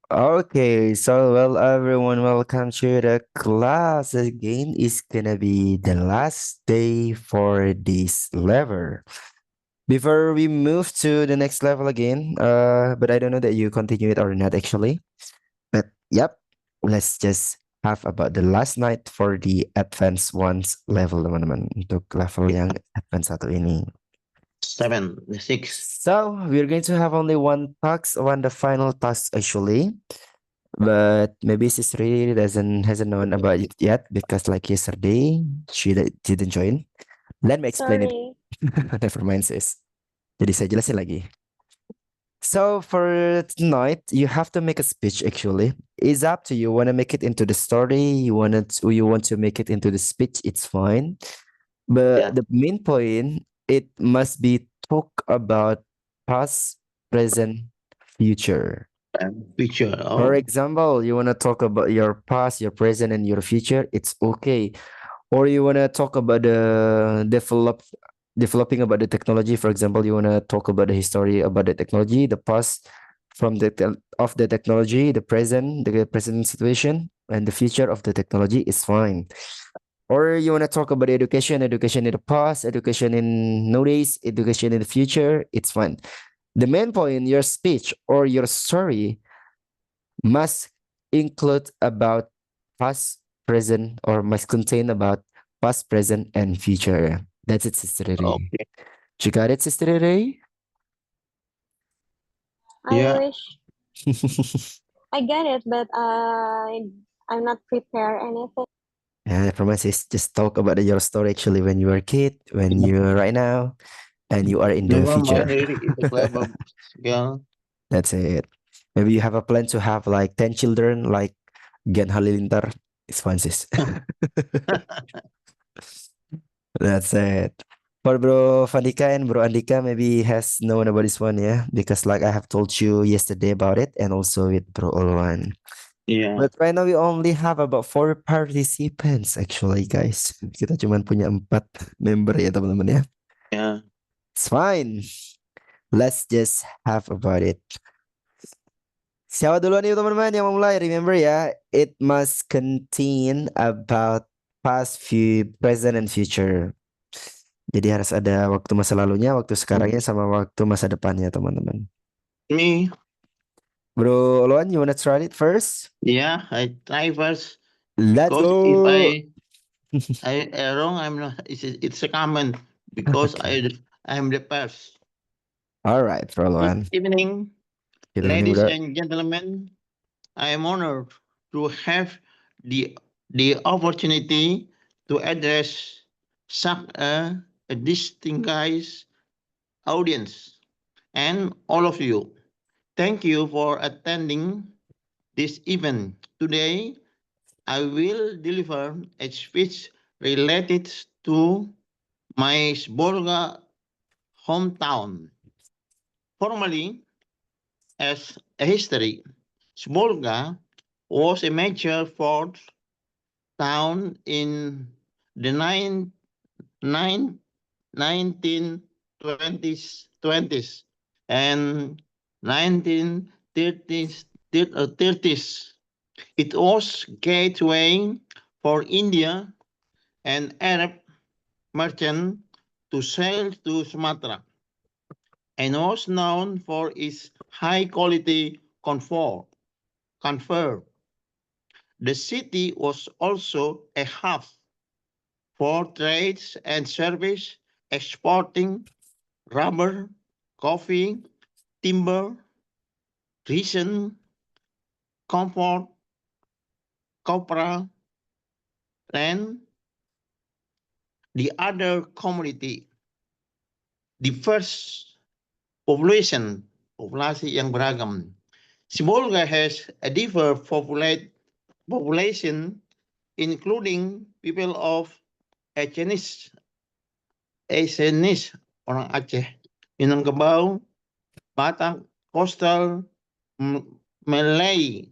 Okay, so well, everyone, welcome to the class again. It's gonna be the last day for this level. Before we move to the next level again, but I don't know that you continue it or not actually. But yep, let's just have about the last night for the advanced ones level teman-teman untuk level yang advance satu ini. 7, the 6. So we're going to have only one the final task actually. But maybe Sisri hasn't known about it yet because like yesterday didn't join. Let me explain it. Sorry. Never mind sis. Jadi saya jelasin lagi. So for tonight, you have to make a speech actually. It's up to you. Want to make it into the story, you want to make it into the speech, it's fine. But Yeah. the main point, it must be talk about past, present, future. Future. For Oh, example, you want to talk about your past, your present, and your future, it's okay. Or you want to talk about the developing about the technology. For example, you want to talk about the history about the technology, the past from of the technology, the present situation, and the future of the technology is fine. Or you want to talk about education in the past, education in nowadays, education in the future, it's fine. The main point, your speech or your story must include about past, present, or must contain about past, present, and future. That's it, Sister Ray. okay. You got it, Sister Ray? I Yeah. wish I get it, but I'm not prepared anything. Yeah, I promise is just talk about your story actually when you were a kid, when you're right now, and you are in the Never mind, future. really, it's a clever girl. That's it. Maybe you have a plan to have like 10 children like Gen Halilintar. It's fun, sis. That's it. For Bro Fandika and Bro Andika, maybe has known about this one, yeah? Because like I have told you yesterday about it and also with Bro Olwan. Yeah. But right now we only have about 4 participants actually, guys. Kita cuma punya 4 member ya teman-teman ya. Yeah. It's fine. Let's just have about it. Siapa duluan nih teman-teman yang mau mulai? Remember ya, it must contain about past, present, and future. Jadi harus ada waktu masa lalunya, waktu sekarangnya, sama waktu masa depannya teman-teman. Me, Bro Luan, you wanna try it first? yeah, I try first. Let's Because if go. I wrong, I'm not. It's a comment because Okay. I'm the first. All right, Bro Good Luan. evening, Good evening, ladies bro. and gentlemen. I am honored to have the opportunity to address such a distinguished audience and all of you. Thank you for attending this event. Today, I will deliver a speech related to my Sborga hometown. Formerly, as a history, Sborga was a major port town in the 1920s and 1930s. 30s. It was gateway for India and Arab merchants to sail to Sumatra and was known for its high quality comfort. The city was also a hub for trades and service, exporting rubber, coffee, timber, resin, comfort, copra, and the other commodity. The first populasi yang beragam. Sibolga has a diverse population, including people of Acenis, orang Aceh, Minangkabau, Batak, Coastal, Malay,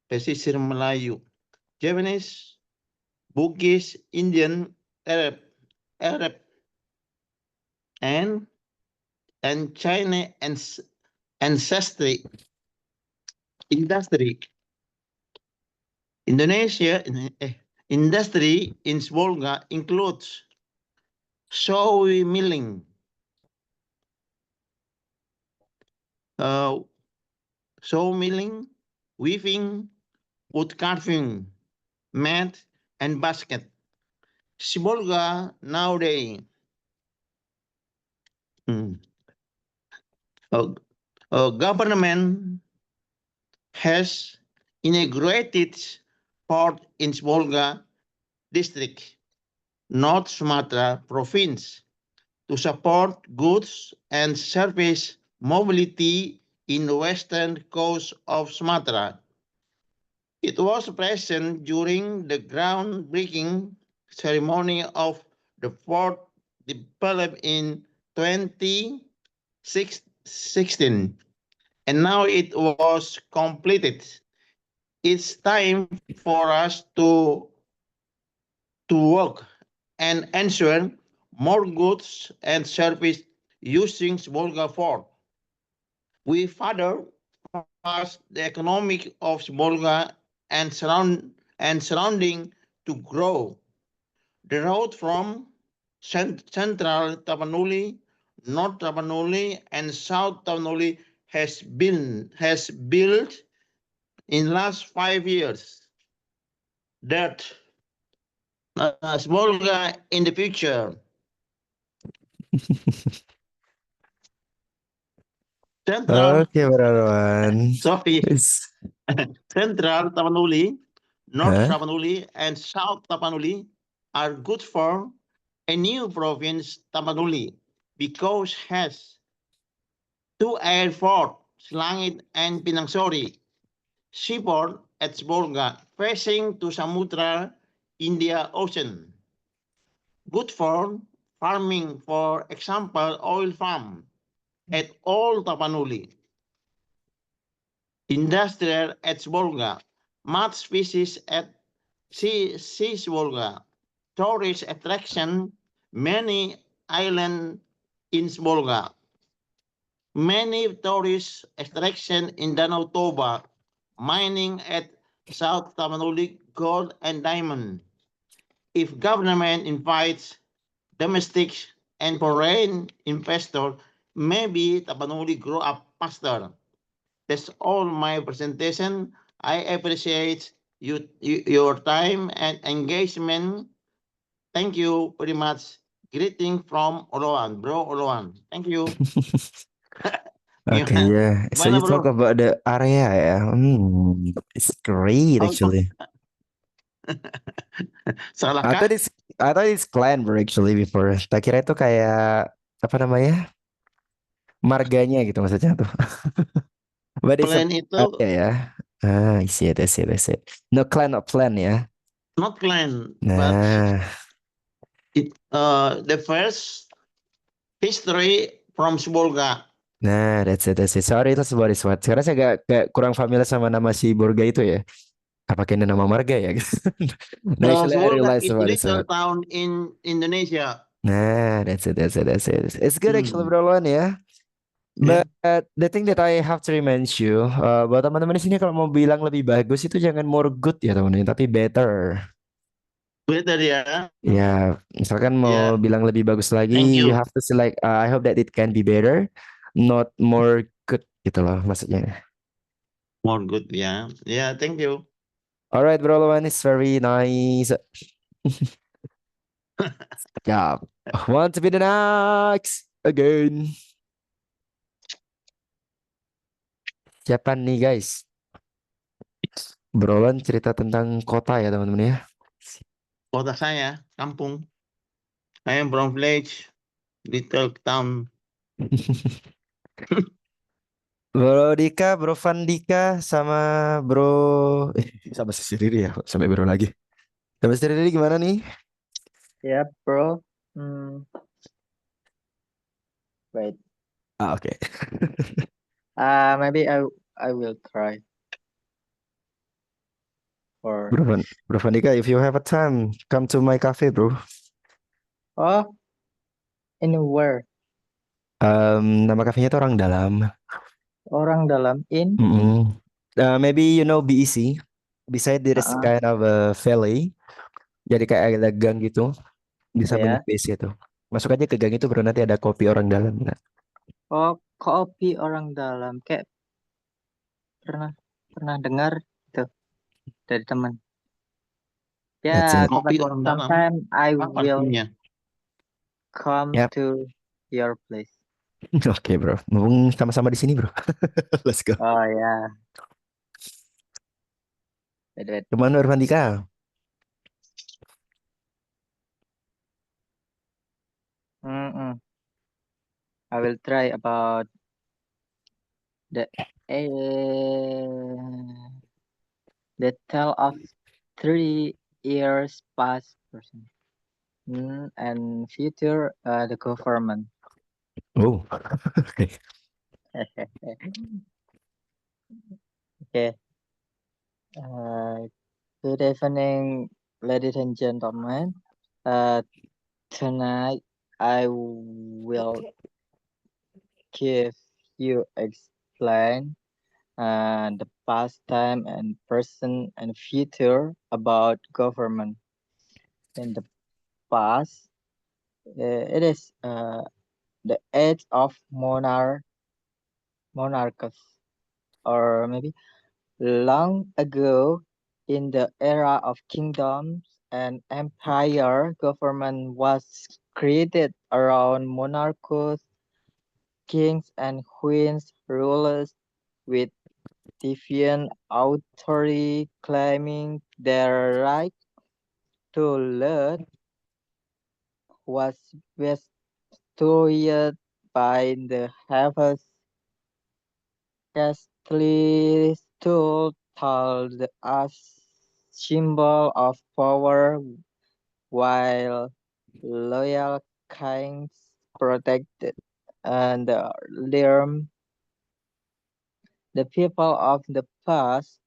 pesisir Melayu, Japanese, Bugis, Indian, Arab, and China ancestry. industry. Indonesia industry in Svolga includes saw milling, weaving, wood carving, mat, and basket. Sibolga nowadays government has integrated port in Sibolga district, North Sumatra province, to support goods and service mobility in the western coast of Sumatra. It was present during the groundbreaking ceremony of the port developed in 2016, and now it was completed. It's time for us to work and ensure more goods and service using Volga Port. We further fast the economic of Volga and surrounding to grow. The road from central Tapanuli, North Tapanuli, and South Tapanuli has built in last 5 years. That Volga in the future. Central, Oke, Bro Rowan. sorry, It's- Central Tapanuli, North Huh? Tapanuli, and South Tapanuli are good for a new province, Tapanuli, because has two airports, Selangit and Pinangsori, seaport at Sbolga, facing to Samudra, India Ocean. Good for farming, for example, oil farm at all Tapanuli. Industrial at Sbolga, mud species at Sea Sbolga, tourist attraction, many island in Sbolga, many tourist attraction in Danau Toba, mining at South Tapanuli, gold and diamond. If government invites domestic and foreign investor, maybe Tapanuli grow up faster. That's all my presentation. I appreciate your time and engagement. Thank you very much. Greeting from Oloan, bro Oloan. Thank you. Okay, yeah. So Gimana you talk bro? about the area, ya. It's great Oh, actually. salah I kah? thought it's clan bro actually before. Tak kira itu kayak apa namanya? Marganya gitu maksudnya tuh. But it's a Plan itu area ya. Ah, I see it, I see it, I see it. No clan, not plan ya. not clan, but Nah, the first history from Sbolga. nah, that's it. Sorry itu sebuah what. Sekarang saya kayak kurang familiar sama nama si Borga itu ya. Apakah ini nama marga ya? No, actually I Sbolga realized is about this. little town in Indonesia. Nah, that's it. It's good actually, Hmm. bro, Luan ya. Yeah. But the thing that I have to remind you, buat teman-teman di sini kalau mau bilang lebih bagus itu jangan more good ya teman-teman, tapi better. Better ya. Ya, misalkan mau Yeah. bilang lebih bagus lagi, Thank you you. have to select. I hope that it can be better, not more good gitu loh maksudnya. More good. Yeah. Yeah. Thank you. Alright, bro, Luan, it's very nice. Yeah, want to be the next again. Siapa nih guys? Brolan cerita tentang kota ya teman-teman ya. Kota saya, kampung. I am from village, little town. Bro Dika, Bro Vandika, sama Bro sama si Riri ya, sampai Bro lagi. Sama si Riri gimana nih? Yeah, bro. Wait. Ah, oke. Maybe I will try. Or Bro Vandika, if you have a time, come to my cafe, bro. anywhere. Nama kafenya itu Orang Dalam. Orang dalam in Mm-mm. Maybe you know BEC. Beside there is Uh-uh. kind of a valley. Jadi kayak ada gang gitu di sampingnya Ya. BEC itu. Masuk aja ke gang itu baru nanti ada kopi orang dalam. Nah, Oh, kopi orang dalam. Kayak pernah pernah dengar tuh dari teman. that's Ya, it. Kopi orang dalam. sometime I Apa will artinya? come Yep. to your place. Oke, bro. Mumpung sama-sama di sini, bro. Let's go. Oh ya. Wait. Kemana Irfandika? Mm-mm. I will try about the the tale of 3 years past person and future the government. Oh, oke. Okay. Good evening, ladies and gentlemen. Tonight I will give you explain the past time and present and future about government. In the past, it is the age of monarchs, or maybe long ago in the era of kingdoms and empire, government was created around monarchs, kings and queens, rulers with defiant authority claiming their right to lead was bestowed by the heavens. Castly stood tall as symbol of power, while loyal kings protected and realm. The people of the past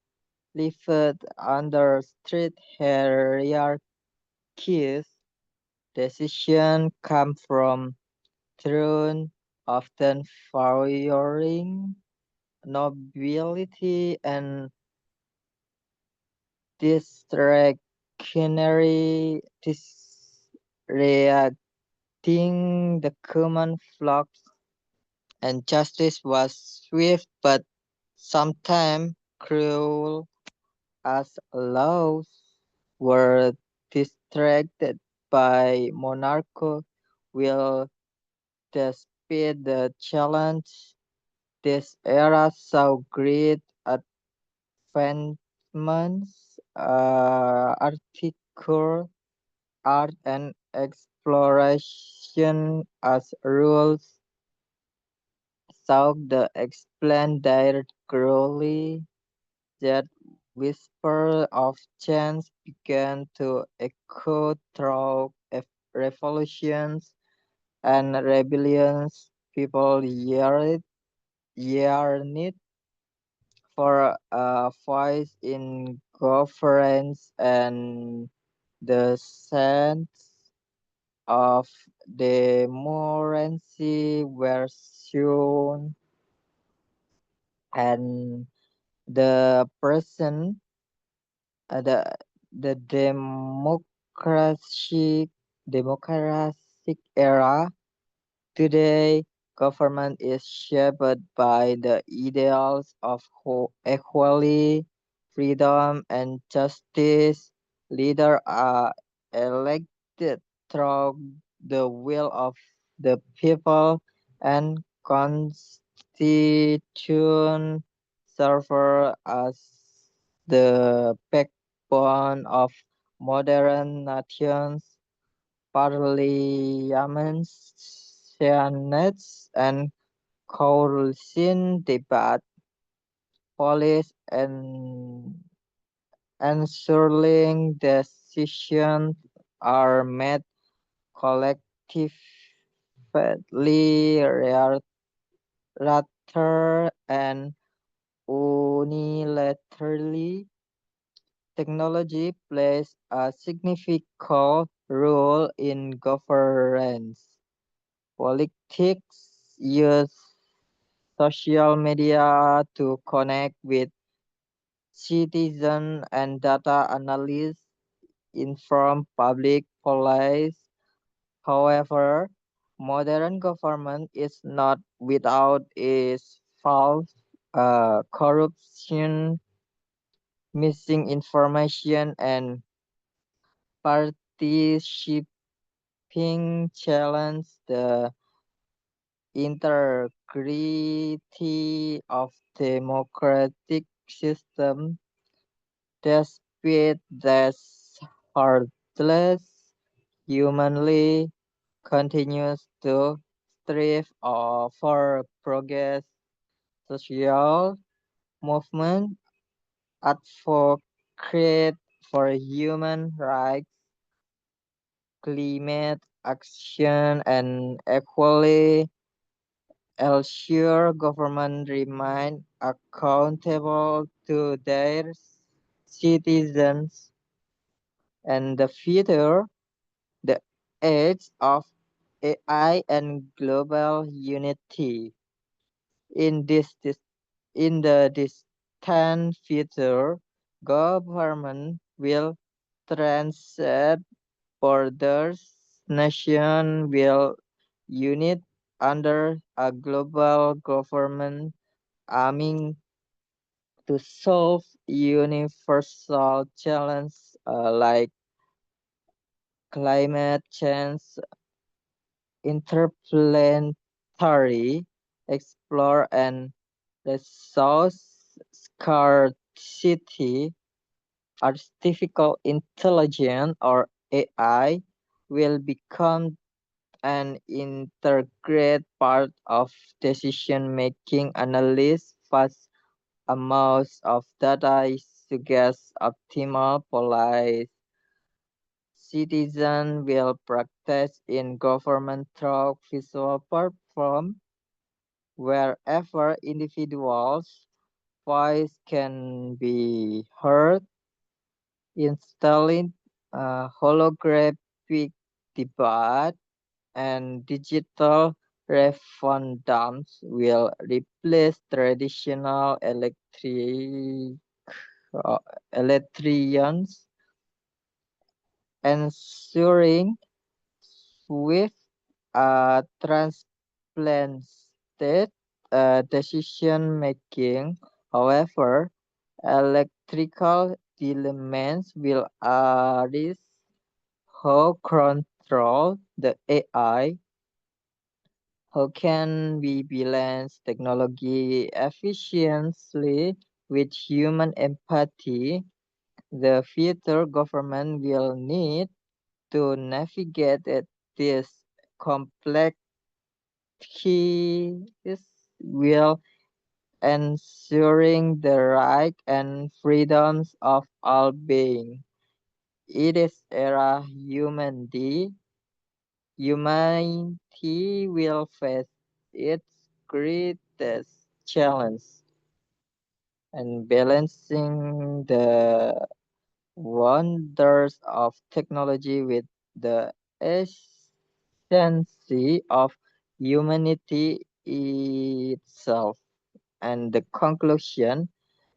lived under strict hierarchies. Decisions come from throne, often favoring nobility and discretionary disregarding the common flocks, and justice was swift but sometimes cruel, as laws were distracted by monarchical will. Despite the challenge, this era saw great advancements, article, art, and exploration as rules sought the explain directly. That whisper of chance began to echo through revolutions and rebellions. People yearned for a voice in governance, and the sense of democracy were shown, and the present uh, the the democratic era today, government is shaped by the ideals of equality, freedom, and justice. Leaders are elected through the will of the people, and constitution serve as the backbone of modern nations. Parliaments, senates, and coalition debate, police, and ensuring decisions are made collectively rather and unilaterally. Technology plays a significant role in governance. Politics use social media to connect with citizen and data analysts inform public policy. However, modern government is not without its faults, corruption, missing information, and participing challenge the integrity of democratic system. Despite this heartless humanly continues to strive for progress, social movement, advocate for human rights, climate action, and equality ensure government remain accountable to their citizens and the future, the age of AI and global unity. In in the distant future, government will transcend borders. Nation will unite under a global government aiming to solve universal challenges like climate change, interplanetary explore and resource scarcity. Artificial intelligence or AI will become an integrated part of decision making. Analysts vast amounts of data suggest optimal policy. Citizens will practice in government through visual platform wherever individuals' voice can be heard. Installing holographic debate and digital referendums will replace traditional elections, ensuring swift transplanted decision making. However, electrical dilemmas will arise. How control the AI? How can we balance technology efficiently with human empathy? The future government will need to navigate this complex will ensuring the right and freedoms of all beings. It is era humanity will face its greatest challenge and balancing the wonders of technology with the essence of humanity itself. And the conclusion,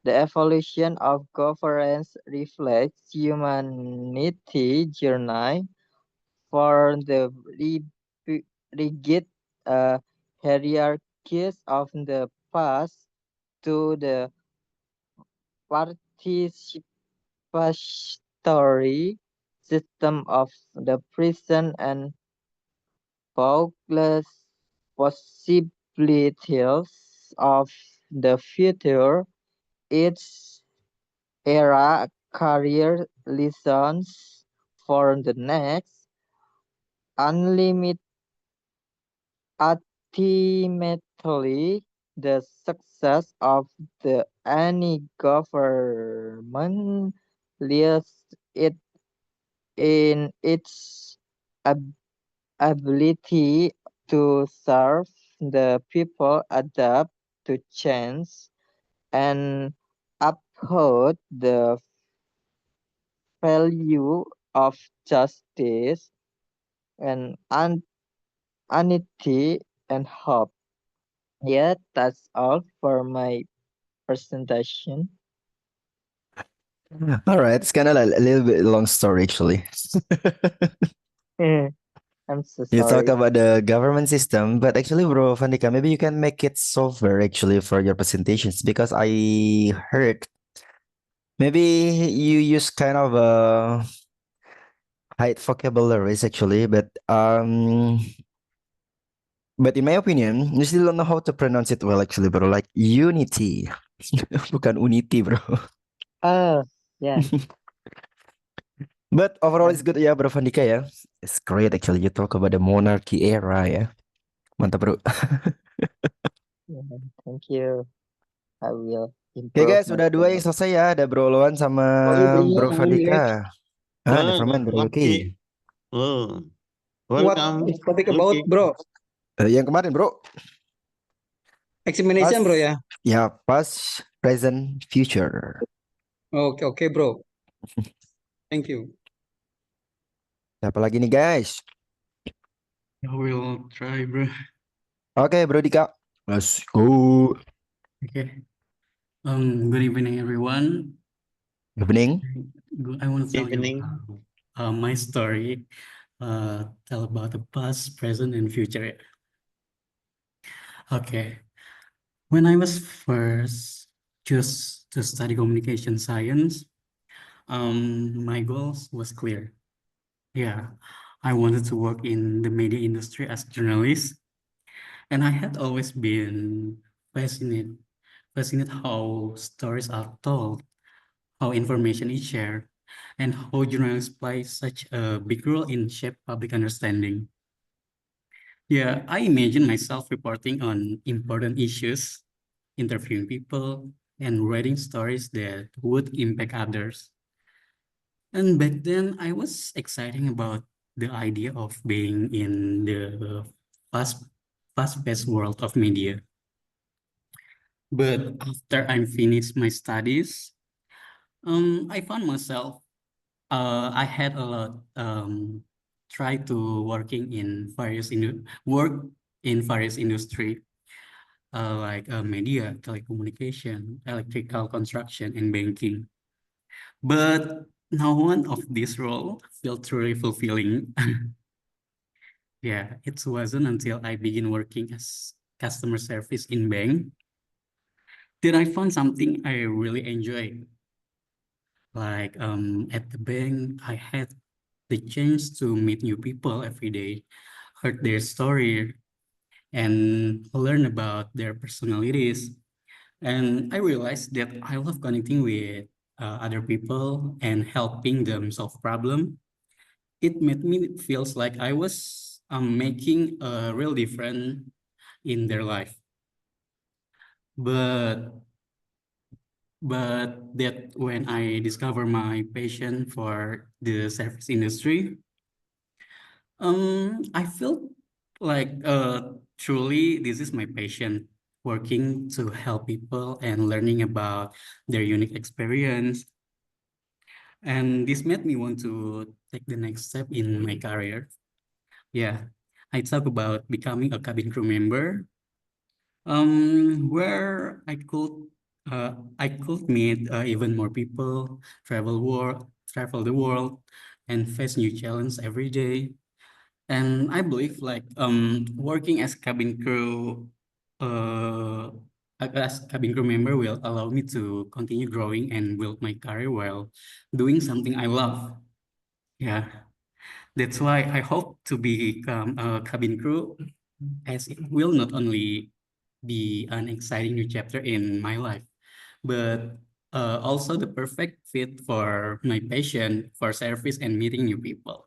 the evolution of governance reflects humanity journey for the rigid hierarchies of the past to the participatory system of the present and boundless possibilities of the future. Each era career lessons for the next unlimited. Ultimately, the success of any government lies in its ab- ability to serve the people, adapt to change, and uphold the value of justice and honesty and hope. Yeah, that's all for my presentation. All right, it's kind of like a little bit long story actually. I'm so You talk sorry. about the government system, but actually, Bro Vandika, maybe you can make it softer actually for your presentations because I heard maybe you use kind of high vocabularies actually, but in my opinion, you still don't know how to pronounce it well actually, bro. Like unity, bukan unity, bro. Oh, yeah. But overall, it's I'm, good ya, Bro Vandika ya. It's great actually. You talk about the monarchy era ya. Mantap, bro. yeah, thank you. I will Oke improve guys, udah dua yang myself. selesai ya. Ada Bro Loan sama Sorry bro, Bro I Vandika. left. Ah, Ah, never mind, Bro Lucky. okay. Oh, What welcome. is topic about Okay. bro? Yang kemarin, Bro. Examination bro ya. Ya, past, present, future. Oke bro. Thank you. Apa lagi nih, guys? I will try, bro. Oke, Bro Dika. Let's go. Okay. Good evening, everyone. Evening. I want to tell Evening. you my story. Tell about the past, present, and future. Okay. When I was first choose to study communication science, my goals was clear. Yeah, I wanted to work in the media industry as a journalist, and I had always been fascinated how stories are told, how information is shared, and how journalists play such a big role in shape public understanding. Yeah, I imagine myself reporting on important issues, interviewing people, and writing stories that would impact others. And back then, I was excited about the idea of being in the fast, fast-paced world of media. But after I finished my studies, I found myself I had a lot try to working in work in various industry like media, telecommunication, electrical construction, and banking. But no one of this role felt truly fulfilling. Yeah, it wasn't until I began working as customer service in bank that I found something I really enjoy. Like at the bank, I had the chance to meet new people every day, heard their story, and learn about their personalities. And I realized that I love connecting with other people and helping them solve problems. It made me feels like I was making a real difference in their life. But that when I discover my passion for the service industry, I feel like truly this is my passion, working to help people and learning about their unique experience. And this made me want to take the next step in my career. Yeah, I talk about becoming a cabin crew member, where I could meet even more people, travel the world, and face new challenges every day. And I believe like working as cabin crew, uh, as cabin crew member will allow me to continue growing and build my career while doing something I love. Yeah, that's why I hope to become a cabin crew, as it will not only be an exciting new chapter in my life, but also the perfect fit for my passion for service and meeting new people.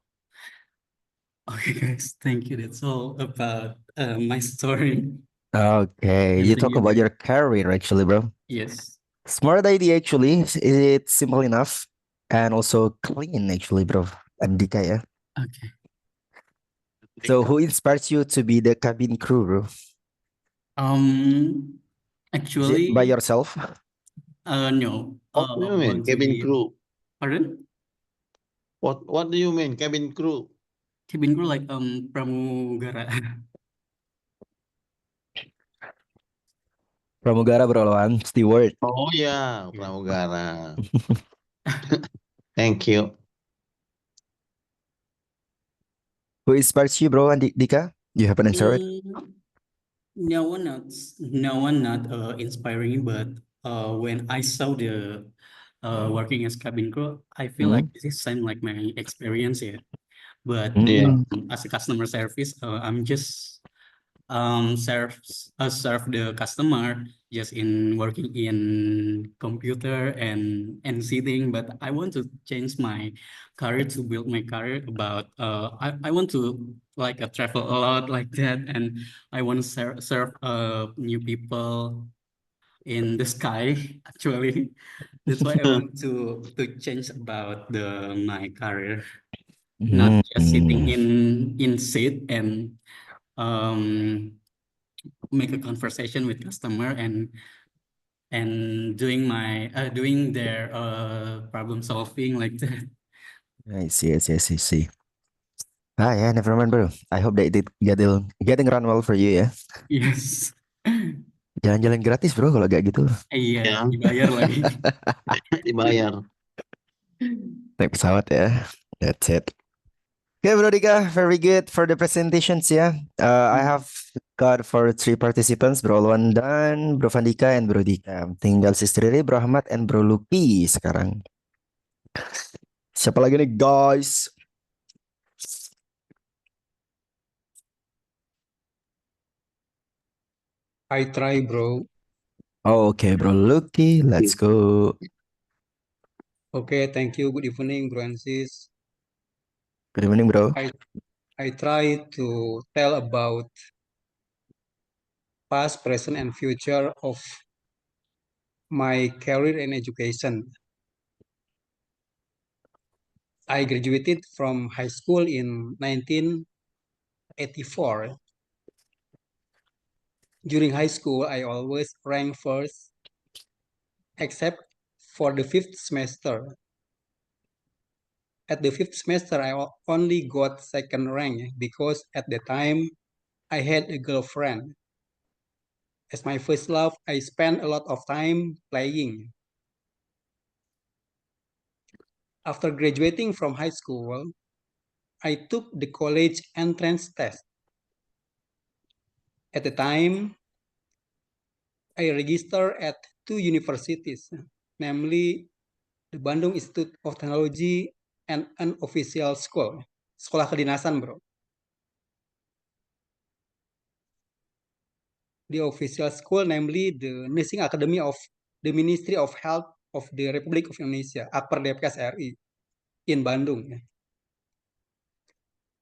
Okay, guys, thank you. That's all about my story. Okay, And you thank talk you, about guys. your career actually, bro. Yes. Smart idea actually. It's simple enough and also clean actually, bro. Andika ya. Okay. So who inspires you to be the cabin crew, bro? Is it Actually, by yourself? no. What do you mean, Want to cabin be, crew? pardon? What do you mean, cabin crew? Cabin crew like pramugara. Pramugara, bro, Loan. Steward. Oh ya, Yeah. pramugara. Thank you. Who inspires you, bro, and Dika? You haven't answered it. No one not inspiring me, but when I saw the working as cabin crew, I feel like this is same like my experience here. But Yeah. as a customer service, I'm just serve the customer just in working in computer and sitting, but I want to change my career to build my career about I want to like travel a lot like that, and I want to serve new people in the sky actually. That's why I want to change about my career, not just sitting in seat and um make a conversation with customer and doing their problem solving like that. I see, I see, I see, I see. Ah, yeah, never mind, bro. I hope that it getting run well for you ya. Yes. Jalan-jalan gratis, bro, kalau kayak gitu. Iya, Ya. dibayar lagi. Dibayar. Naik pesawat ya. That's it. Okay, Bro Dika, very good for the presentations ya. I have got for 3 participants, Bro Luandan, Bro Vandika, and Bro Dika. Tinggal Sister Riri, Bro Ahmad, and Bro Lupi sekarang. Siapa lagi nih, guys? I try, bro. Okay, Bro Luki, let's go. Okay, thank you. Good evening, bro and sis. Good evening, Bro. I try to tell about past, present, and future of my career in education. I graduated from high school in 1984. During high school, I always ranked first, except for the 5th semester. At the 5th semester, I only got second rank because at the time I had a girlfriend. As my first love, I spent a lot of time playing. After graduating from high school, I took the college entrance test. At the time, I registered at 2 universities, namely the Bandung Institute of Technology and an official school, sekolah kedinasan, bro. The official school, namely the Nursing Academy of the Ministry of Health of the Republic of Indonesia, Akper Depkes RI, in Bandung.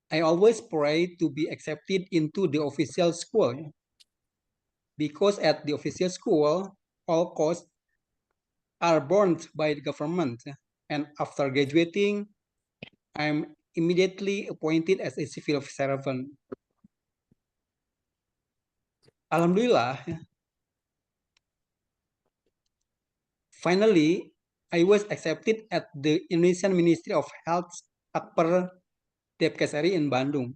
I always pray to be accepted into the official school because at the official school, all costs are borne by the government. And after graduating, I'm immediately appointed as a civil servant. Alhamdulillah, finally, I was accepted at the Indonesian Ministry of Health Akper Depkes RI in Bandung.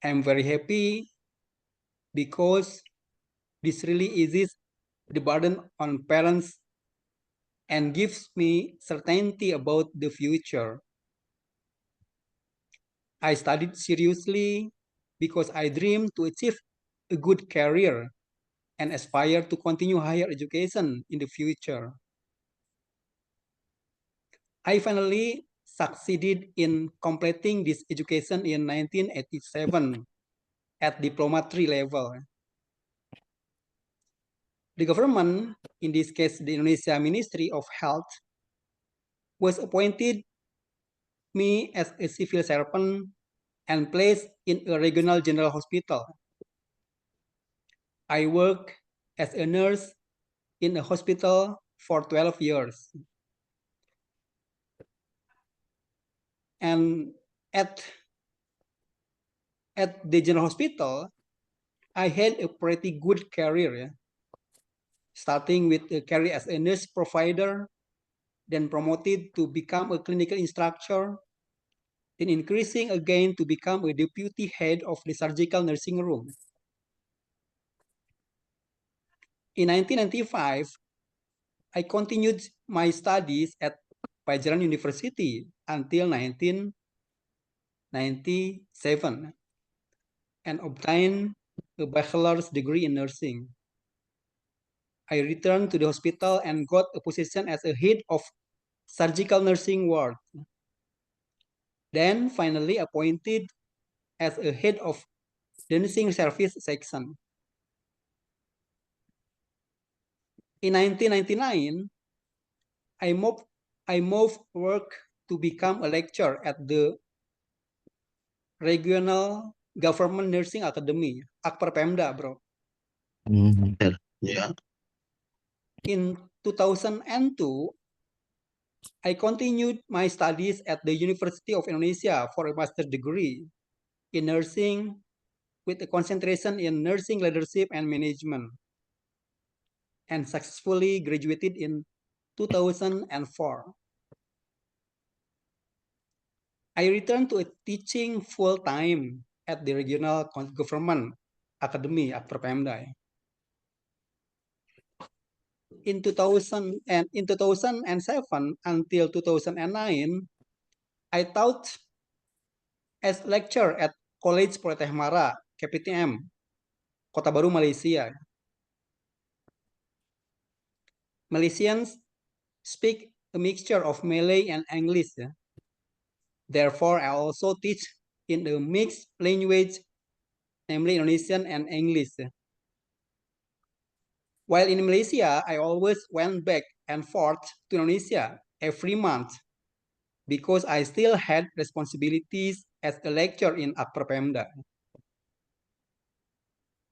I'm very happy because this really eases the burden on parents and gives me certainty about the future. I studied seriously because I dream to achieve a good career and aspire to continue higher education in the future. I finally succeeded in completing this education in 1987 at Diploma 3 level. The government, in this case the Indonesia Ministry of Health, was appointed me as a civil servant and placed in a regional general hospital. I worked as a nurse in a hospital for 12 years. And at the general hospital, I had a pretty good career, starting with a career as a nurse provider, then promoted to become a clinical instructor, then increasing again to become a deputy head of the surgical nursing room. In 1995, I continued my studies at Pajajaran University until 1997 and obtained a bachelor's degree in nursing. I returned to the hospital and got a position as a head of surgical nursing ward. Then finally appointed as a head of the nursing service section. In 1999, I moved work to become a lecturer at the Regional Government Nursing Academy, Akper Pemda, bro. Mhm. Yeah. In 2002, I continued my studies at the University of Indonesia for a master's degree in nursing with a concentration in nursing leadership and management, and successfully graduated in 2004. I returned to teaching full-time at the Regional Government Academy, Akper Pemda. In 2007 until 2009, I taught as lecturer at College Polytechnic Mara, KPTM, Kota Baru, Malaysia. Malaysians speak a mixture of Malay and English. Therefore, I also teach in the mixed language, namely Indonesian and English. While in Malaysia, I always went back and forth to Indonesia every month because I still had responsibilities as a lecturer in Akper Pemda.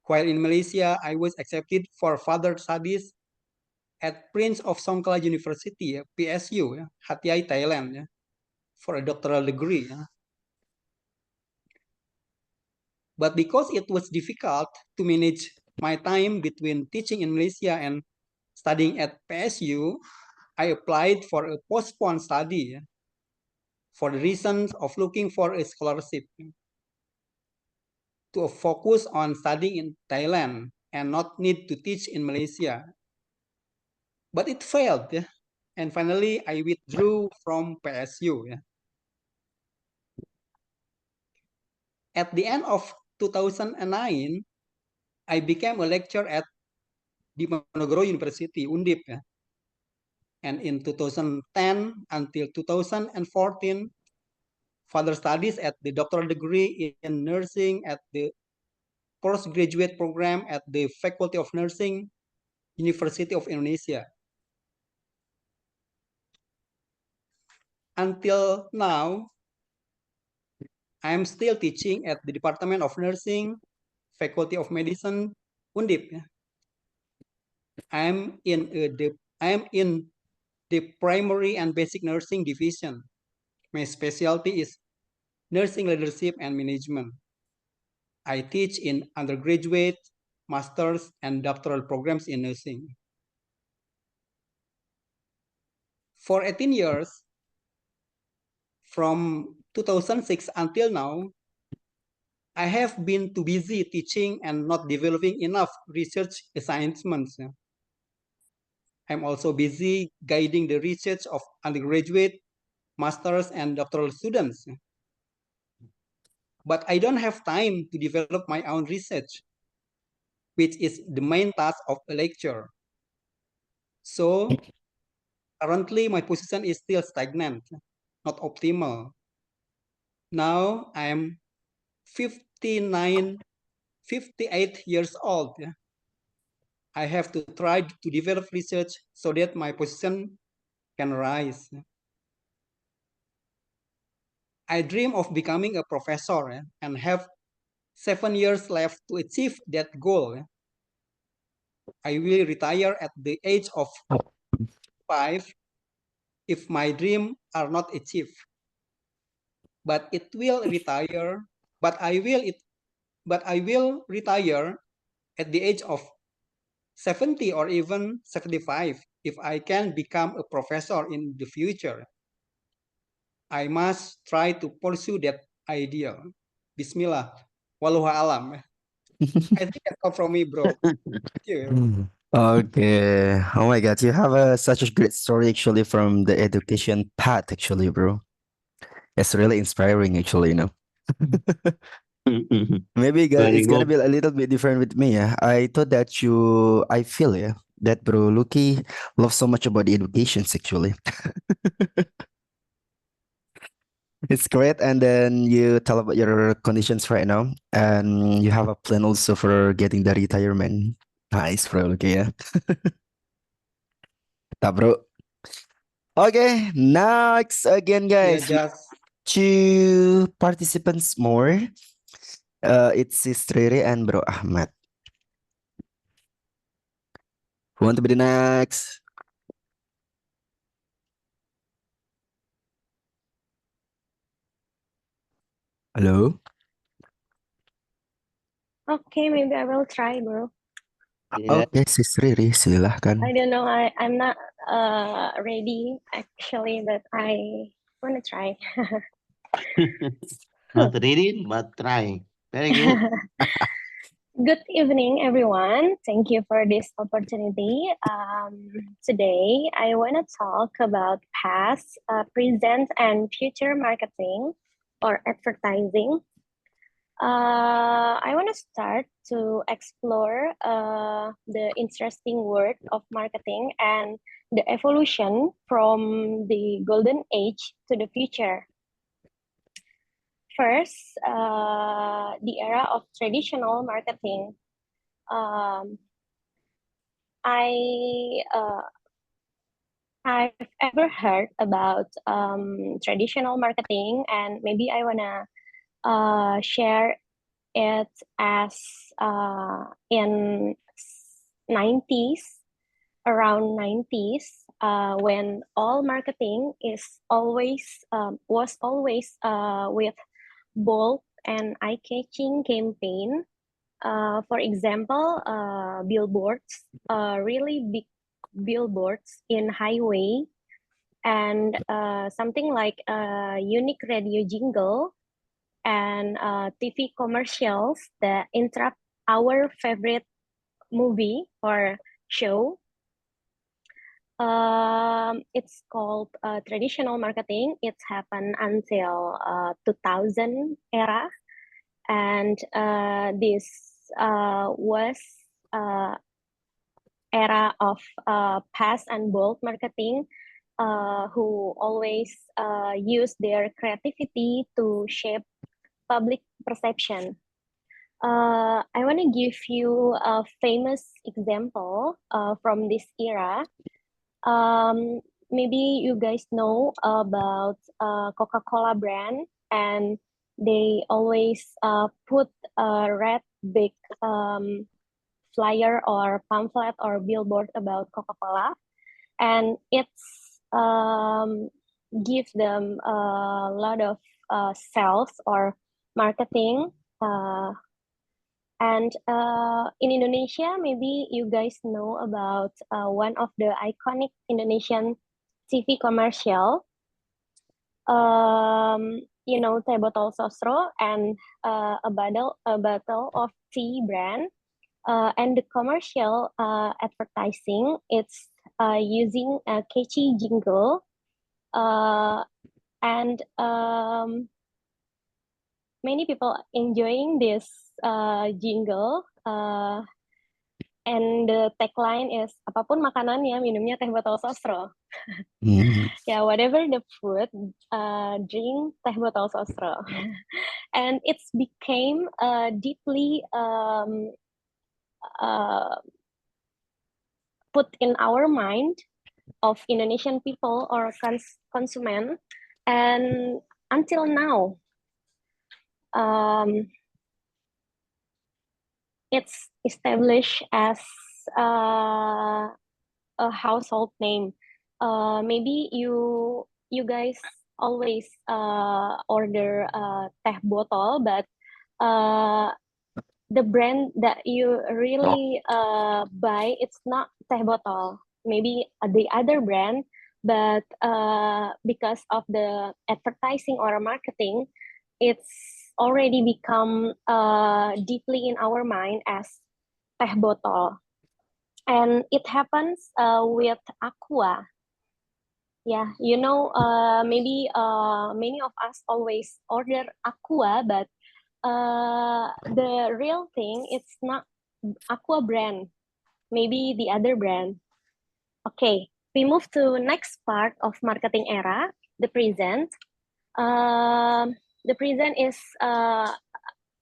While in Malaysia, I was accepted for further studies at Prince of Songkla University, PSU, Hat Yai, Thailand, for a doctoral degree. But because it was difficult to manage my time between teaching in Malaysia and studying at PSU, I applied for a postponed study for the reasons of looking for a scholarship to focus on studying in Thailand and not need to teach in Malaysia. But it failed, and finally I withdrew from PSU. At the end of 2009, I became a lecturer at Diponegoro University, Undip. And in 2010 until 2014, further studies at the doctoral degree in nursing at the postgraduate program at the Faculty of Nursing, University of Indonesia. Until now, I am still teaching at the Department of Nursing, Faculty of Medicine, Undip. I am in the primary and basic nursing division. My specialty is nursing leadership and management. I teach in undergraduate, master's, and doctoral programs in nursing. For 18 years, from 2006 until now, I have been too busy teaching and not developing enough research assignments. I'm also busy guiding the research of undergraduate, master's, and doctoral students. But I don't have time to develop my own research, which is the main task of a lecturer. So currently my position is still stagnant, not optimal. Now I'm 58 years old. I have to try to develop research so that my position can rise. I dream of becoming a professor and have 7 years left to achieve that goal. I will retire at the age of 5 if my dreams are not achieved. But I will retire at the age of 70 or even 75 if I can become a professor in the future. I must try to pursue that ideal. Bismillah. Wallahu alam. I think that's all from me, bro. Thank you. Okay. Oh my God, you have such a great story actually from the education path, actually, bro. It's really inspiring, actually, you know. Maybe Very it's gonna good. be a little bit different with me. Yeah, I thought that I feel yeah that bro Luki loves so much about the education. Actually, it's great. And then you tell about your conditions right now, and you have a plan also for getting the retirement. Nice, bro. Luki, yeah. Tak, bro. Okay, next again, Yeah, guys. just Two participants more. It's Sis Riri and Bro Ahmad. Who want to be the next? Halo? Okay, maybe I will try, bro. Yeah. Oke, Sis Riri, silahkan. I don't know. I'm not ready actually, but I want to try. Not ready, but try. Very good. Good evening, everyone. Thank you for this opportunity. Today, I want to talk about past, present, and future marketing or advertising. I want to start to explore the interesting world of marketing and the evolution from the golden age to the future. First, the era of traditional marketing. Um, I I've ever heard about traditional marketing, and maybe I wanna share it as in 90s, around 90s, when all marketing is always was always with bold and eye-catching campaign. For example, billboards, really big billboards in highway, and something like a unique radio jingle and TV commercials that interrupt our favorite movie or show. It's called traditional marketing. It's happened until 2000 era, and this was uh, era of past and bold marketing, who always use their creativity to shape public perception. I want to give you a famous example from this era. Maybe you guys know about Coca-Cola brand, and they always put a red big flyer or pamphlet or billboard about Coca-Cola, and it's give them a lot of sales or marketing. And in Indonesia, maybe you guys know about one of the iconic Indonesian TV commercial. You know, teh botol sosro and a bottle of tea brand. And the commercial advertising, it's using a catchy jingle, and many people enjoying this jingle. And the tagline is apapun makanannya, minumnya teh botol sosro. Yeah, whatever the food, drink teh botol sosro. And it's became deeply put in our mind of Indonesian people or consumer, and until now, it's established as a household name. Maybe you guys always order teh botol, but the brand that you really buy, it's not teh botol. Maybe the other brand, but because of the advertising or marketing, it's already become deeply in our mind as teh botol. and it happens with Aqua. Yeah, you know, maybe many of us always order Aqua, but the real thing, it's not Aqua brand, maybe the other brand. Okay, we move to next part of marketing era, the present. The present is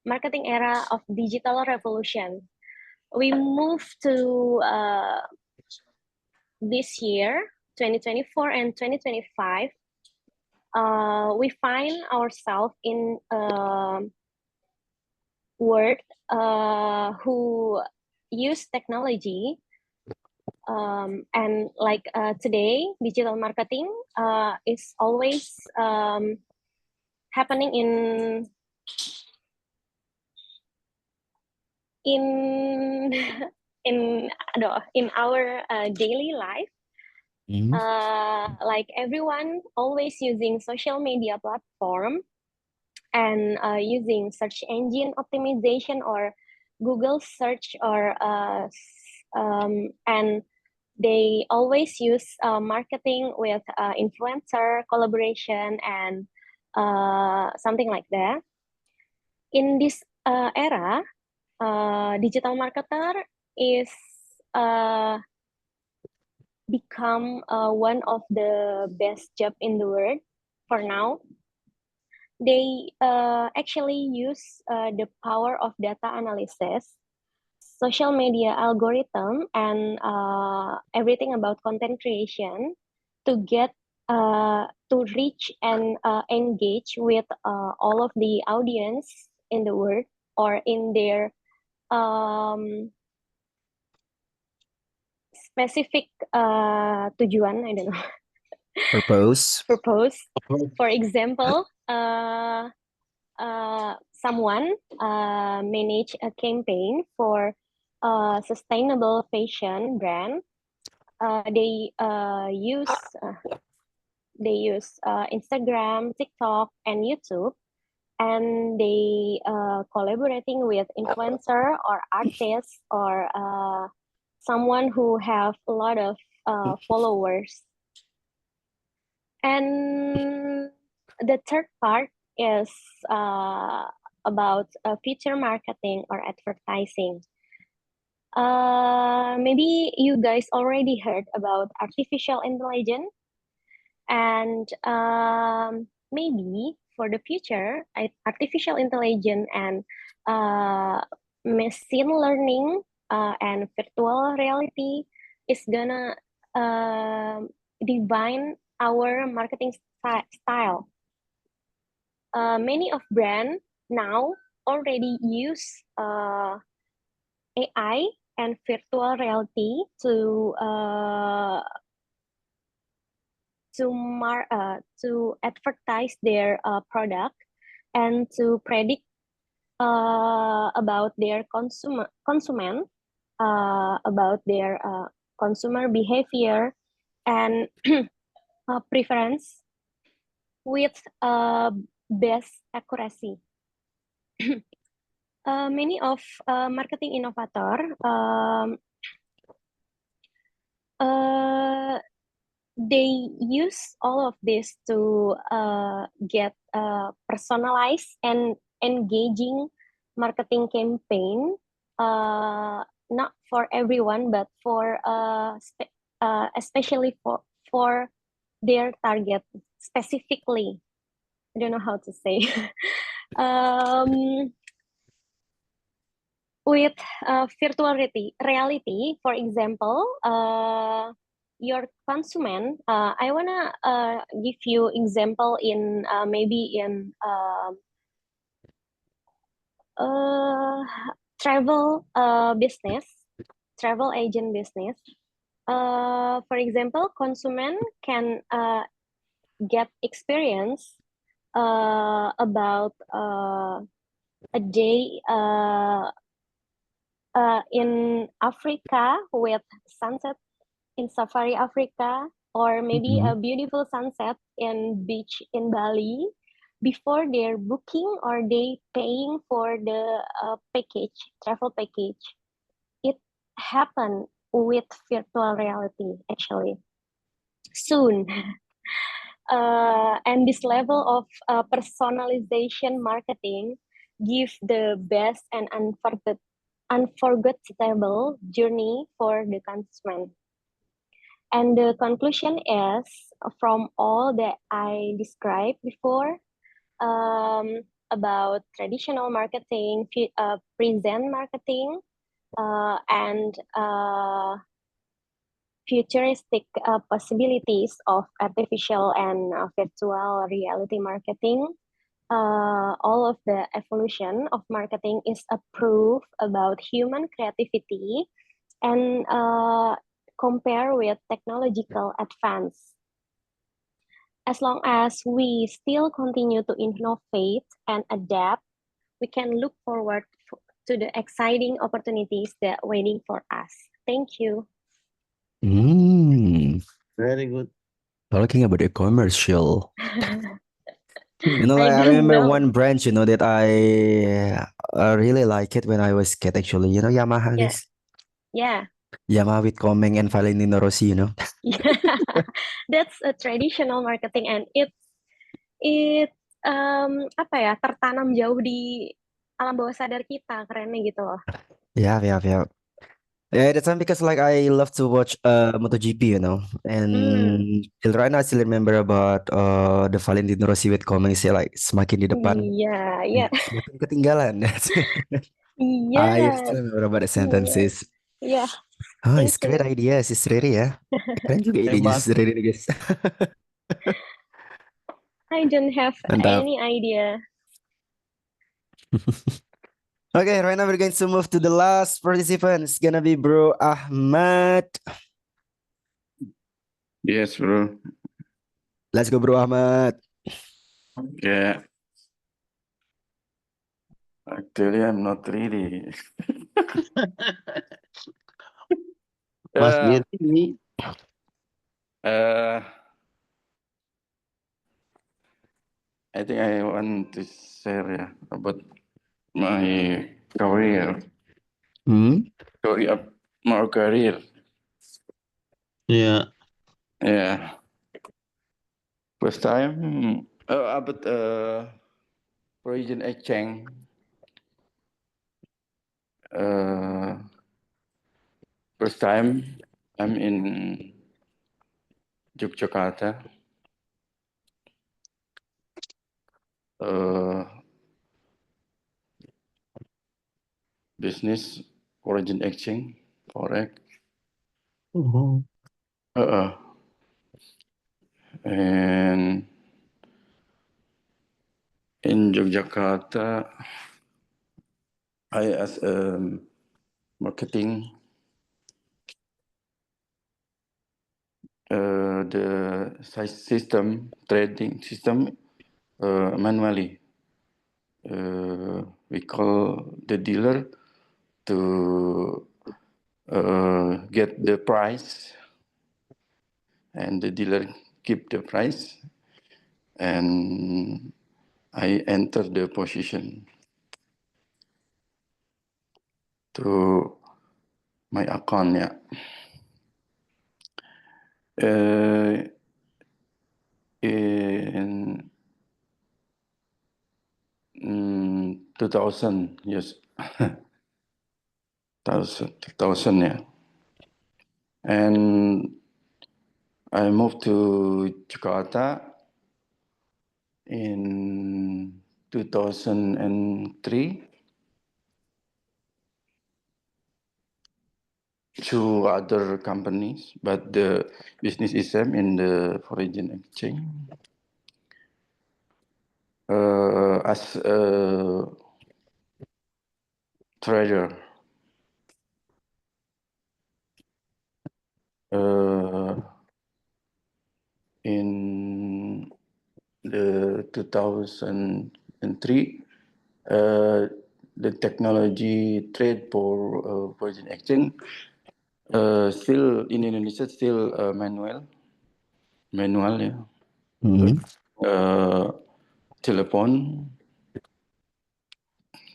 marketing era of digital revolution. We move to this year, 2024 and 2025. We find ourselves in a world who use technology, and like today, digital marketing is always happening in in our daily life. Mhm. Like everyone always using social media platform and using search engine optimization or Google search, or and they always use marketing with influencer collaboration and something like that. In this era, digital marketer is become one of the best job in the world for now. They actually use the power of data analysis, social media algorithm, and everything about content creation to get to reach and engage with all of the audience in the world or in their specific tujuan, I don't know, Purpose. purpose. For example, someone manage a campaign for a sustainable fashion brand. They use Instagram, TikTok, and YouTube, and they collaborating with influencer or artists or someone who have a lot of followers. And the third part is about future marketing or advertising. Maybe you guys already heard about artificial intelligence, and maybe for the future, artificial intelligence and machine learning and virtual reality is gonna define our marketing style. Many of brands now already use AI and virtual reality to advertise their product and to predict about their consumer about their consumer behavior and preference with best accuracy. Many of marketing innovator they use all of this to get personalized and engaging marketing campaign, not for everyone, but for especially for their target specifically. I don't know how to say. With virtual reality, for example, your consumer, I wanna give you example in maybe in travel business, travel agent business. For example, consumer can get experience about a day in Africa with sunset in Safari Africa, or maybe a beautiful sunset in beach in Bali before they're booking or they paying for the package, travel package. It happened with virtual reality, actually, soon. And this level of personalization marketing give the best and unforgettable journey for the consumer. And the conclusion is, from all that I described before, about traditional marketing, present marketing, and futuristic possibilities of artificial and virtual reality marketing. All of the evolution of marketing is a proof about human creativity and compare with technological advance. As long as we still continue to innovate and adapt, we can look forward to the exciting opportunities that are waiting for us. Thank you. Very good. Talking about a commercial. You know, I I don't remember know. one branch, you know, that I really like it when I was kid, actually. You know, Yamaha, Yeah. guys. Yeah. Yamaha with Komeng and Valentino Rossi, you know. Yeah. That's a traditional marketing, and it apa ya, tertanam jauh di alam bawah sadar kita, kerennya gitu loh. Yeah. Yeah, that's time because like I love to watch MotoGP, you know, and till right now I still remember about the Valentino Rossi with Komeng sih like semakin di depan, Iya. semakin ketinggalan. I Iya. still remember about the sentences. Iya. Oh, Thank it's great you. idea, Sis Riri ya. Keren juga idenya Hebat. Sis Riri nih, guys. I don't have Mantap. any idea. Okay, right now we're going to move to the last participant. It's gonna be Bro Ahmad. Yes, bro. Let's go, Bro Ahmad. Yeah. Actually, I'm not ready. Mas Uh, Giri, I think I want to share about my career, story of my career. yeah, Yeah. First time about foreign exchange. First time I'm in Yogyakarta. Business foreign exchange, forex. And in Yogyakarta, I as a marketing the system trading system manually. We call the dealer to get the price, and the dealer keep the price, and I enter the position to my account. Yeah. In 2000, yes. 2000, yeah. And I moved to Jakarta in 2003 to other companies, but the business is same in the foreign exchange. As a trader, in the 2003, the technology trade for foreign exchange still in Indonesia still manual, yeah. Telepon,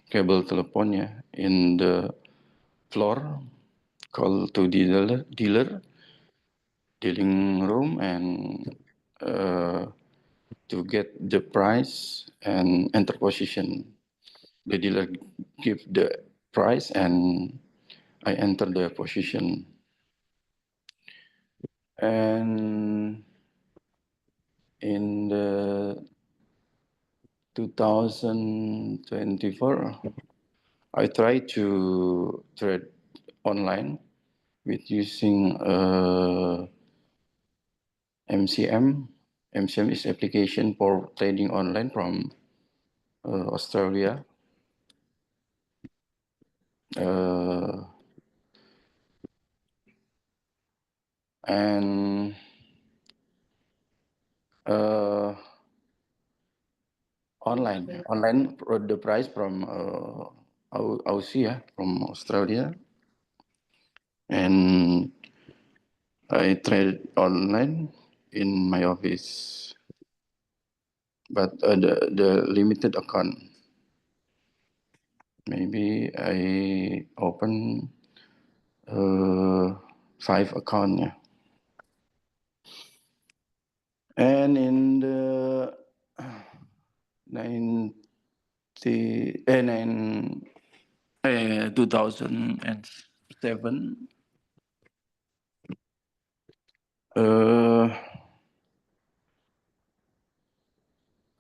cable telepon, yeah, in the floor, call to dealing room, and to get the price and enter position. The dealer give the price and I enter the position. And in the 2024, I try to trade online with using MCM. MCM is application for trading online from Australia. And online the price from Aussie, from Australia, and I trade online in my office, but the limited account. Maybe I open 5 accounts. Yeah. And in the 2007,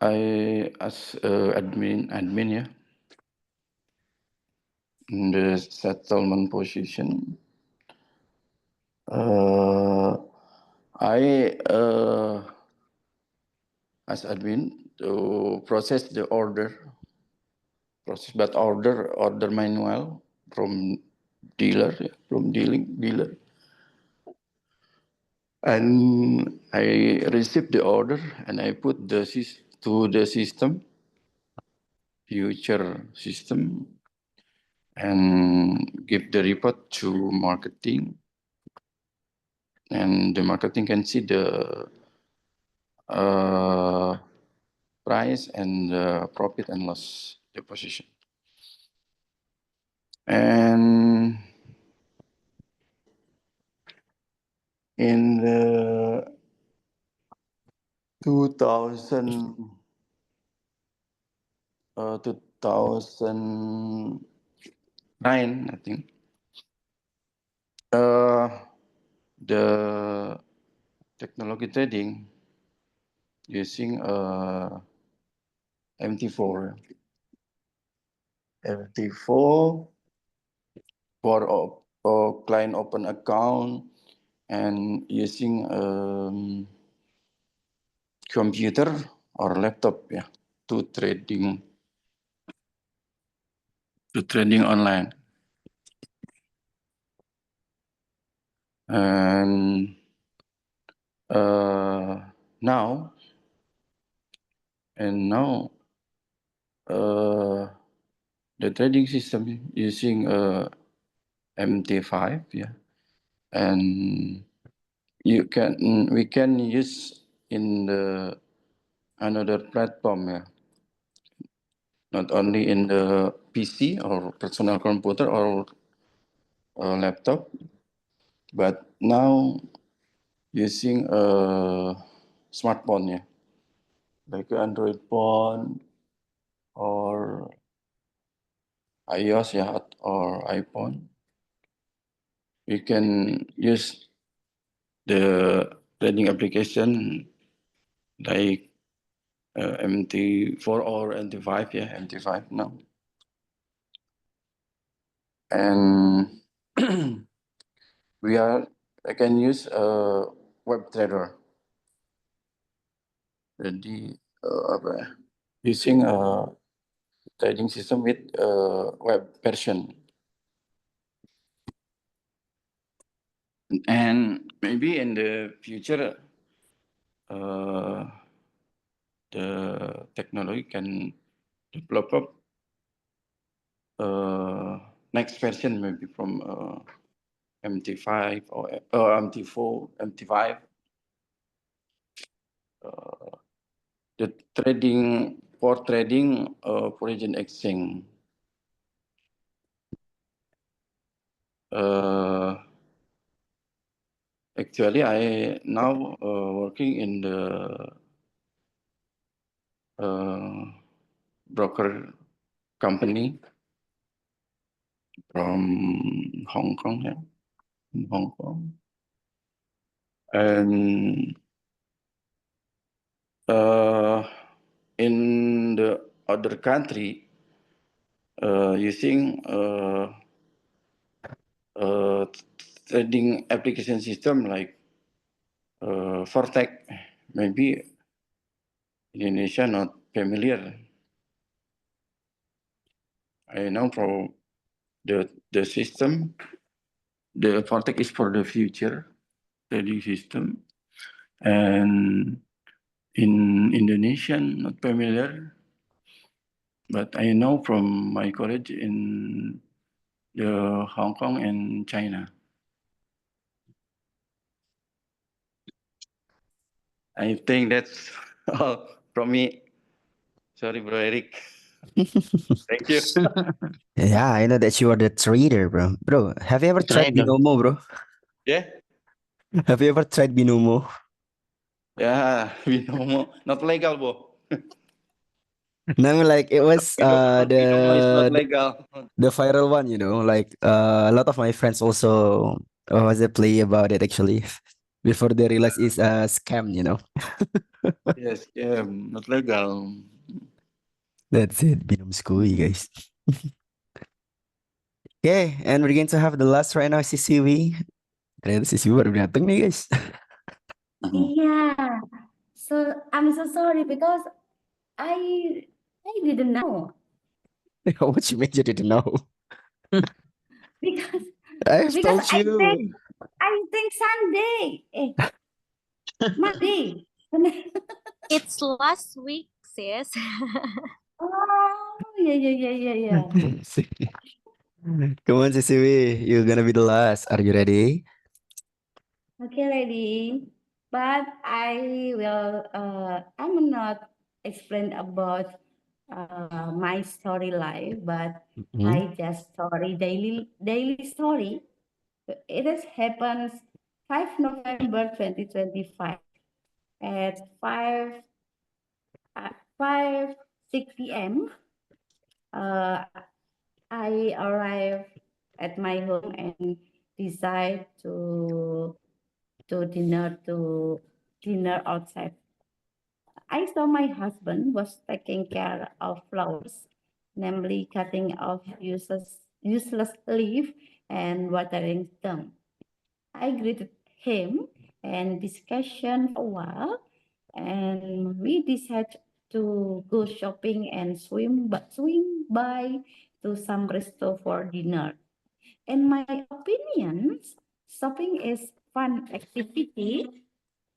I as admin, yeah, in the settlement position. I as admin to process the order, order manual from dealer, dealer. And I receive the order and I put to the system, future system, and give the report to marketing. And the marketing can see the price and the profit and loss position. And in the 2009, I think, the technology trading using MT4 for client open account and using computer or laptop, yeah, to trading online. And now the trading system using MT5, yeah, and we can use in the another platform, yeah, not only in the PC or personal computer or laptop, but now using a smartphone, yeah, like Android phone or iOS, yeah, or iPhone. We can use the trading application like MT4 or MT5, yeah, MT5 now. And I can use a web trader. Jadi using a trading system with web version. And maybe in the future, the technology can develop up next version, maybe from MT5 or MT4, MT5. The trading foreign exchange. Actually, I now working in the broker company from Hong Kong, yeah, in Hong Kong. And in the other country, using trading application system like Fortec, maybe Indonesia not familiar. I know for the system, the Fortec is for the future trading system, and in Indonesian not familiar, but I know from my college in the Hong Kong and China. I think that's all from me. Sorry, Bro Eric. Thank you. Yeah, I know that you are the trader, bro. Bro, have you ever tried Trader. Binomo, bro? Yeah, Have you ever tried Binomo? yeah, Binomo not legal, Bo. No, I mean, like it was Binomo is not legal. the viral one, you know, like a lot of my friends also was a play about it actually before they realize it's a scam, you know. Yes, yeah, not legal. That's it, Binom School, you guys. Okay, and we're going to have the last right now, CCW. Ternyata CCW baru datang nih, guys. Yeah. So I'm so sorry because I didn't know What you mean you didn't know? because I've because told you. I think Sunday. Monday. It's last week, sis. Oh, yeah. Come on, CCW. You're gonna be the last. Are you ready? Okay, ready. But I will not explain about my story life, but Mhm. I just story daily story. It has happened 5 November 2025 at 6 p.m. I arrived at my home and decide to dinner outside. I saw my husband was taking care of flowers, namely cutting off useless leaf and watering them. I greeted him and discussion for a while, and we decided to go shopping and swim by to some resto for dinner. In my opinion, shopping is fun activity.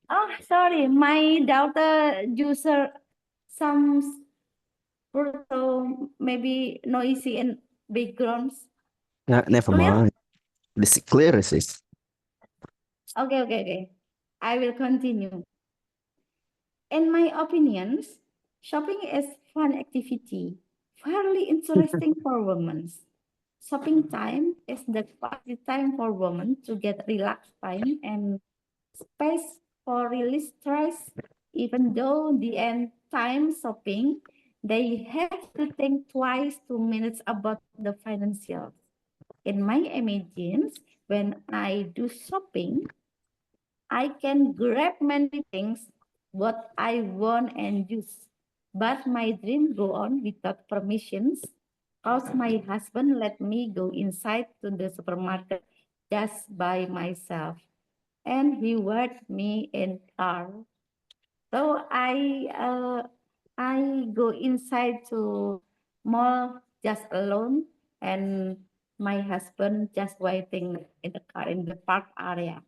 Oh, sorry, my daughter user some so maybe noisy and backgrounds. Never Clear? mind. This is clear, sis. Okay. I will continue. In my opinions, shopping is fun activity, fairly interesting for women. Shopping time is the quality time for women to get relaxed time and space for release stress. Even though the end time shopping, they have to think twice 2 minutes about the financials. In my imagines, when I do shopping, I can grab many things what I want and use. But my dream go on without permissions because my husband let me go inside to the supermarket just by myself. And he watched me in car. So I go inside to mall just alone and my husband just waiting in the car in the park area.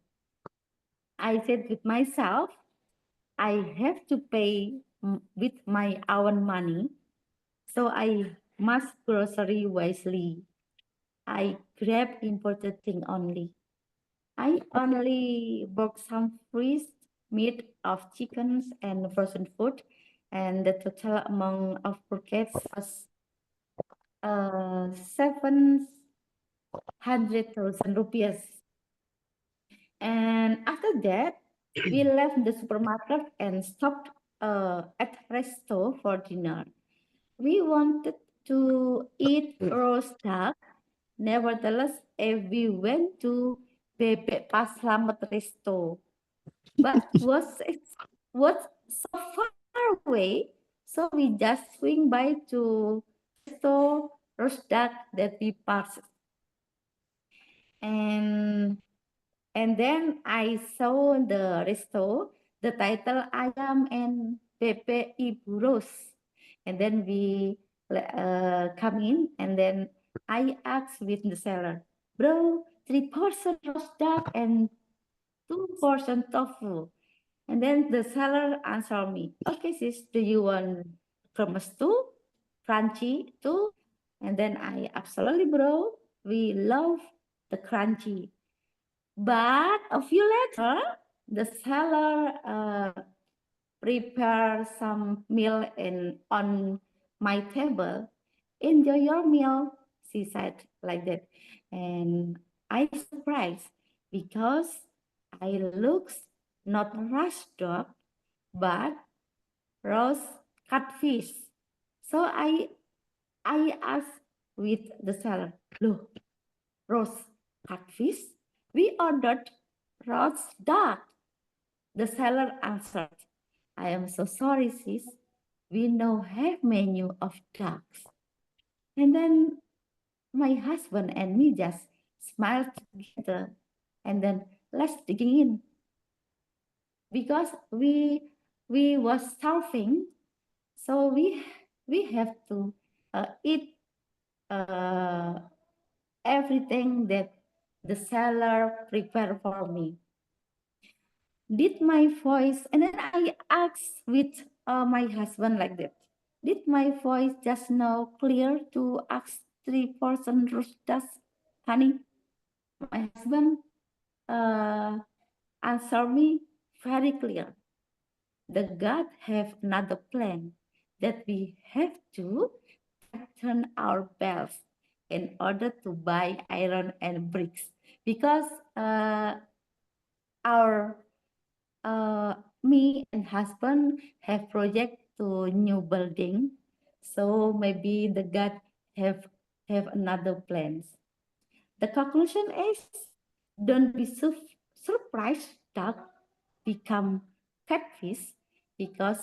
I said with myself, I have to pay with my own money, so I must grocery wisely. I grab imported thing only. I only bought some fresh meat of chickens and frozen food, and the total amount of purchase was 700,000 rupees. And after that, we left the supermarket and stopped at resto for dinner. We wanted to eat roast duck. Nevertheless, we went to Bebek Paslamet Resto, but was so far away, so we just swing by to Resto roast duck that we passed. And then I saw the resto, the title Ayam and Pepe Ibu Rose. And then we come in, and then I asked with the seller, bro, 3 portion roast duck and 2 portion tofu. And then the seller answered me, okay, sis, do you want cremes too? Crunchy too? And then I, absolutely, bro, we love the crunchy. But a few later, the seller prepared some meal on my table. Enjoy your meal, she said like that. And I surprised because I looks not roast dog, but roast catfish. So I asked with the seller, look, roast catfish? We ordered roast duck. The seller answered, I am so sorry, sis. We now have menu of ducks. And then my husband and me just smiled together. And then let's digging in. Because we was starving, so we have to eat everything that the seller prepared for me. Did my voice, and then I asked with my husband like that, did my voice just now clear to ask 3 portion roast duck, honey? My husband answered me very clear. The God have another plan that we have to tighten our belts in order to buy iron and bricks, because our me and husband have project to new building, so maybe the God have another plans. The conclusion is, don't be surprised duck become catfish, because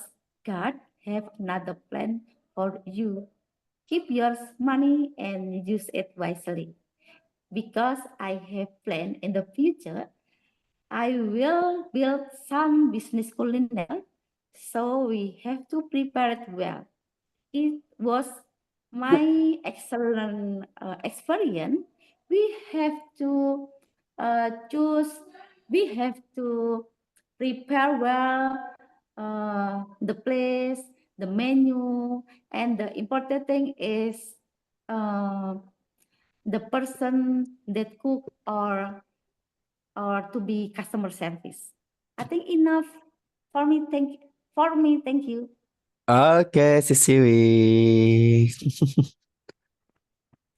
God have another plan for you. Keep your money and use it wisely. Because I have plan in the future, I will build some business culinary, so we have to prepare it well. It was my excellent experience. We have to choose, we have to prepare well the place, the menu, and the important thing is the person that cook or to be customer service. I think enough for me. Thank you. Oke, Sisiwi.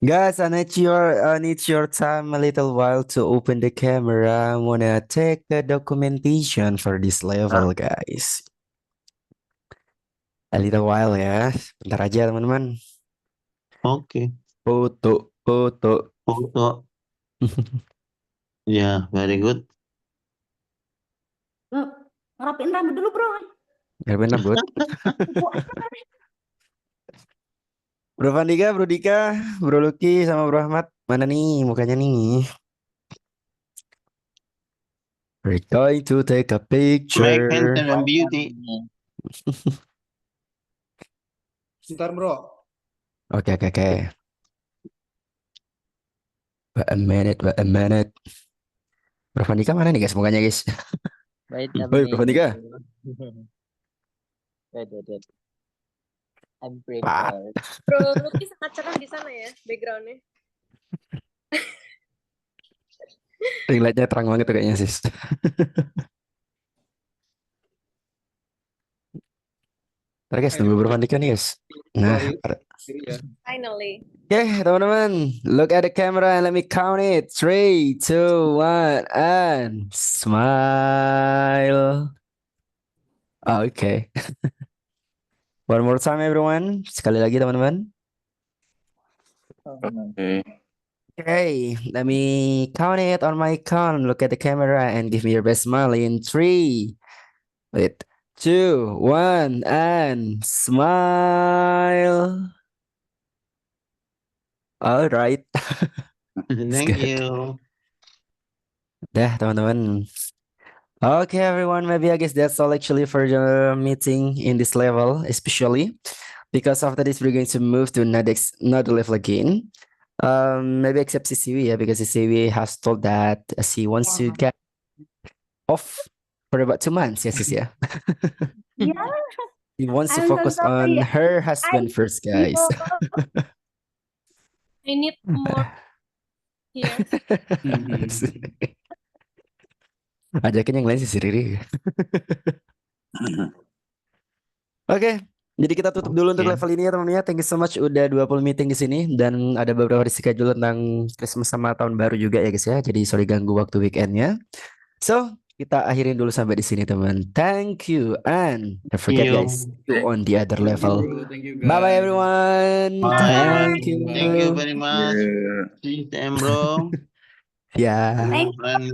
Guys, I need your time a little while to open the camera. I'm gonna take the documentation for this level, guys. A little while ya. Bentar aja, teman-teman. Okay. Foto. Foto. Yeah, very good. Ngerapiin rambut dulu, bro. Ya benar, Bud. Bro Vandika, Bro Dika, Bro Lucky, sama Bro Ahmad. Mana nih mukanya nih? We're going to take a Make picture. handsome and beauty. Bentar, bro. Oke. Wait a minute. Bro Vandika mana nih guys mukanya guys? Wait a Woi, Bro Vandika. Wait. I'm Pak. prepared. Bro Lucky sangat cerah di sana ya, backgroundnya. Ring lightnya terang banget tuh kayaknya sis. Ntar guys, tunggu Bro Vandika nih guys. Nah, Sorry. Yeah. Finally. Oke, teman-teman, look at the camera and let me count it. 3, 2, 1, and smile. Oke. One more time, everyone. Sekali lagi, teman-teman. Okay. Okay, let me count it on my count. Look at the camera and give me your best smile in 3, 2, 1, and smile. All right. Thank good. you. Dah, teman-teman. Okay, everyone. Maybe I guess that's all actually for the meeting in this level, especially because after this we're going to move to another level again. Maybe except CCW, because CCW has told that she wants to get off for about 2 months. Yes, yeah. Yeah, She wants to I'm so focus on sorry. her I husband first, guys. I need more here. Ajakin yang lain sih si Riri. Oke, jadi kita tutup dulu untuk Oke. level ini ya teman-teman ya. Thank you so much udah 20 meeting di sini dan ada beberapa reschedule tentang Christmas sama tahun baru juga ya guys ya. Jadi sorry ganggu waktu weekendnya. So, kita akhirin dulu sampai di sini teman. Thank you and don't forget guys, see you on the other level. Thank you, Bye bye guys. everyone. Bye. Thank you. Thank you very much. Yeah. See you, bro. Ya. Thank Friend.